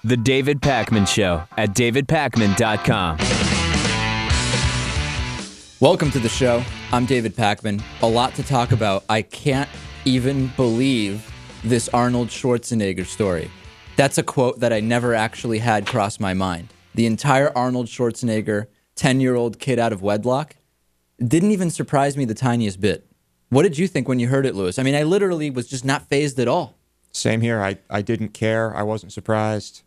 The David Pakman Show at davidpakman.com. Welcome to the show. I'm David Pakman. A lot to talk about. I can't even believe this Arnold Schwarzenegger story. That's a quote that I never actually had cross my mind. The entire Arnold Schwarzenegger, 10-year-old kid out of wedlock, didn't even surprise me the tiniest bit. What did you think when you heard it, Lewis? I mean, I literally was just not fazed at all. Same here. I didn't care. I wasn't surprised.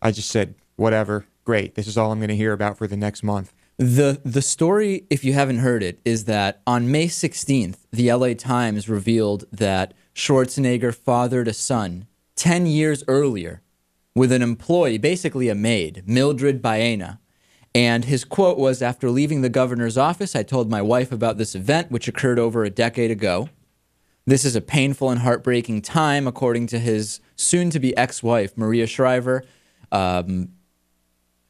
I just said, whatever, great. This is all I'm going to hear about for the next month. The story, if you haven't heard it, is that on May 16th, the LA Times revealed that Schwarzenegger fathered a son 10 years earlier with an employee, basically a maid, Mildred Baena. And his quote was, "After leaving the governor's office, I told my wife about this event, which occurred over a decade ago. This is a painful and heartbreaking time," according to his soon-to-be ex-wife, Maria Shriver.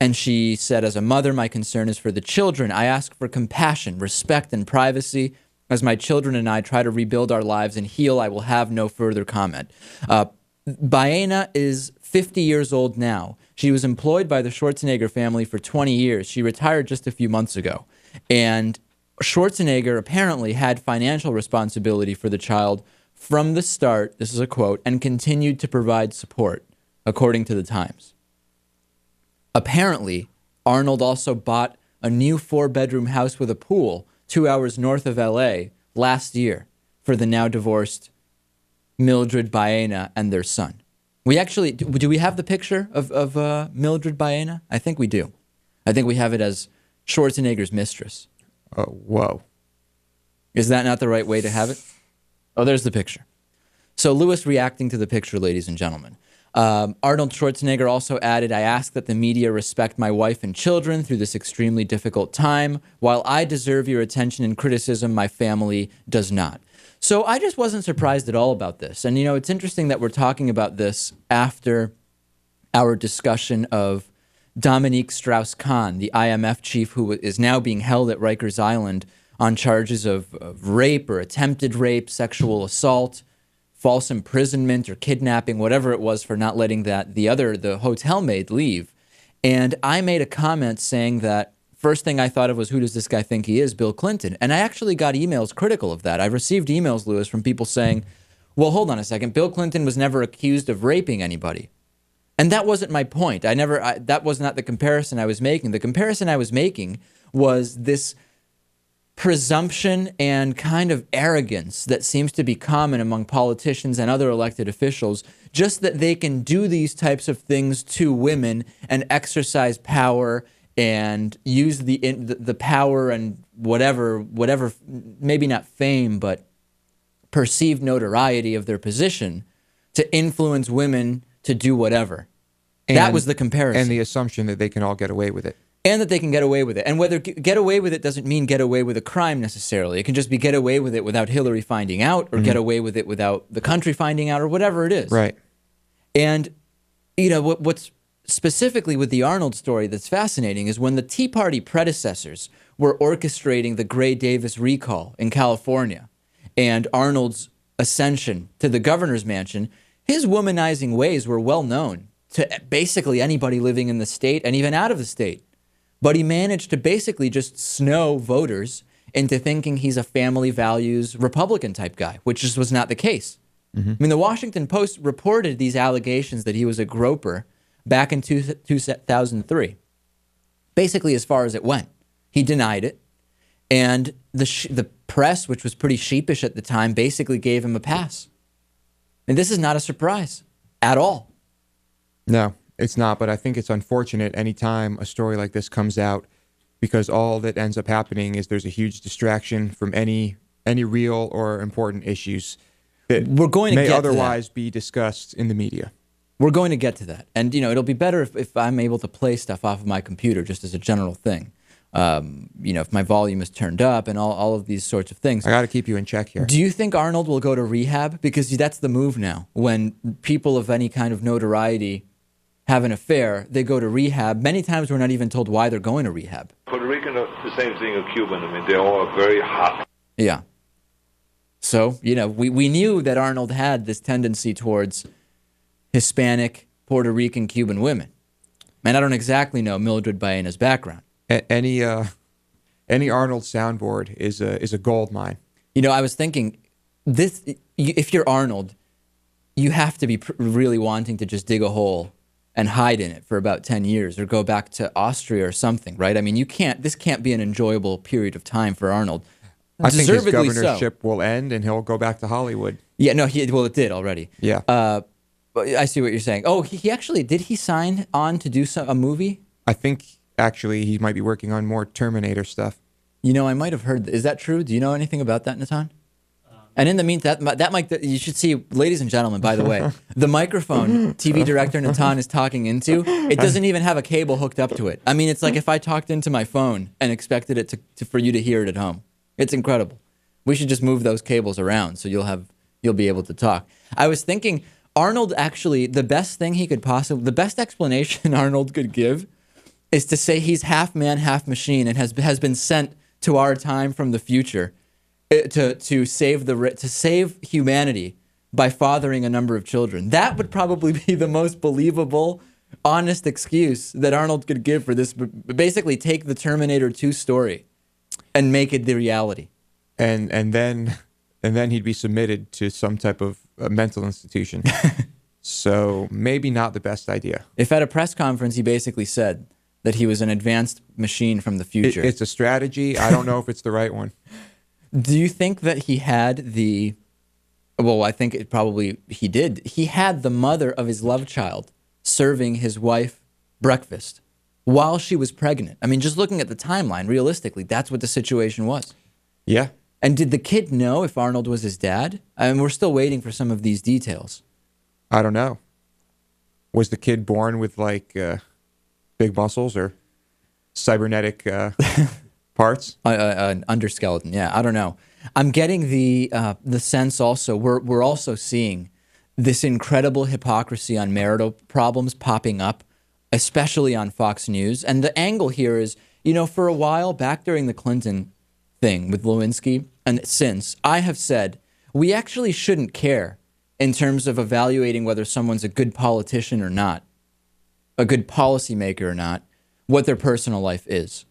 And she said, "As a mother, my concern is for the children. I ask for compassion, respect, and privacy. As my children and I try to rebuild our lives and heal, I will have no further comment." Baena is 50 years old now. She was employed by the Schwarzenegger family for 20 years. She retired just a few months ago. And Schwarzenegger apparently had financial responsibility for the child from the start, this is a quote, and continued to provide support, according to the Times. Apparently, Arnold also bought a new 4-bedroom house with a pool 2 hours north of LA last year for the now divorced Mildred Baena and their son. We actually, do we have the picture of Mildred Baena? I think we do. I think we have it as Schwarzenegger's mistress. Oh, whoa. Is that not the right way to have it? Oh, there's the picture. So Lewis reacting to the picture, ladies and gentlemen. Arnold Schwarzenegger also added, "I ask that the media respect my wife and children through this extremely difficult time. While I deserve your attention and criticism, my family does not." So I just wasn't surprised at all about this. And, you know, it's interesting that we're talking about this after our discussion of Dominique Strauss-Kahn, the IMF chief who is now being held at Rikers Island on charges of rape or attempted rape, sexual assault, false imprisonment or kidnapping, whatever it was, for not letting the hotel maid leave. And I made a comment saying that first thing I thought of was, who does this guy think he is, Bill Clinton? And I actually got emails critical of that. I received emails, Lewis, from people saying, well, hold on a second, Bill Clinton was never accused of raping anybody. And that wasn't my point. That was not the comparison I was making. The comparison I was making was this presumption and kind of arrogance that seems to be common among politicians and other elected officials, just that they can do these types of things to women and exercise power and use the power and whatever, maybe not fame, but perceived notoriety of their position to influence women to do whatever. That was the comparison. And the assumption that they can all get away with it. And that they can get away with it. And whether get away with it doesn't mean get away with a crime necessarily. It can just be get away with it without Hillary finding out, or get away with it without the country finding out, or whatever it is. Right. And, you know, what's specifically with the Arnold story that's fascinating is when the Tea Party predecessors were orchestrating the Gray Davis recall in California and Arnold's ascension to the governor's mansion, his womanizing ways were well known to basically anybody living in the state and even out of the state. But he managed to basically just snow voters into thinking he's a family values Republican type guy, which just was not the case. I mean, the Washington Post reported these allegations that he was a groper back in 2003, basically as far as it went. He denied it. And the press, which was pretty sheepish at the time, basically gave him a pass. And this is not a surprise at all. No, it's not, but I think it's unfortunate anytime a story like this comes out, because all that ends up happening is there's a huge distraction from any real or important issues that may otherwise be discussed in the media. We're going to get to that. And, you know, it'll be better if I'm able to play stuff off of my computer just as a general thing. You know, if my volume is turned up and all of these sorts of things. I got to keep you in check here. Do you think Arnold will go to rehab? Because that's the move now. When people of any kind of notoriety have an affair, they go to rehab. Many times we're not even told why they're going to rehab. Puerto Rican are the same thing as Cuban. I mean, they all are very hot. Yeah. So, you know, we knew that Arnold had this tendency towards Hispanic, Puerto Rican, Cuban women. And I don't exactly know Mildred Baena's background. Any Arnold soundboard is a gold mine. You know, I was thinking, if you're Arnold, you have to be really wanting to just dig a hole and hide in it for about 10 years or go back to Austria or something, right? I mean, this can't be an enjoyable period of time for Arnold. I think his Deservedly governorship will end and he'll go back to Hollywood. Yeah, no, it did already. Yeah. But I see what you're saying. Oh, he actually, did he sign on to do a movie? I think actually he might be working on more Terminator stuff. You know, I might have heard. Is that true? Do you know anything about that, Natan? And in the meantime, that mic, you should see, ladies and gentlemen, by the way, the microphone TV director Natan is talking into, it doesn't even have a cable hooked up to it. I mean, it's like if I talked into my phone and expected it for you to hear it at home. It's incredible. We should just move those cables around so you'll be able to talk. I was thinking, Arnold actually, the best explanation Arnold could give is to say he's half man, half machine, and has been sent to our time from the future to save humanity by fathering a number of children. That would probably be the most believable, honest excuse that Arnold could give for this. Basically, take the Terminator 2 story and make it the reality. And then he'd be submitted to some type of mental institution. So maybe not the best idea. If at a press conference he basically said that he was an advanced machine from the future. It's a strategy. I don't know if it's the right one. Do you think that he had well, I think he did. He had the mother of his love child serving his wife breakfast while she was pregnant. I mean, just looking at the timeline, realistically, that's what the situation was. Yeah. And did the kid know if Arnold was his dad? I mean, we're still waiting for some of these details. I don't know. Was the kid born with big muscles or cybernetic parts? An underskeleton, yeah. I don't know. I'm getting the sense also, we're also seeing this incredible hypocrisy on marital problems popping up, especially on Fox News. And the angle here is, for a while back during the Clinton thing with Lewinsky, and since, I have said, we actually shouldn't care in terms of evaluating whether someone's a good politician or not, a good policymaker or not, what their personal life is.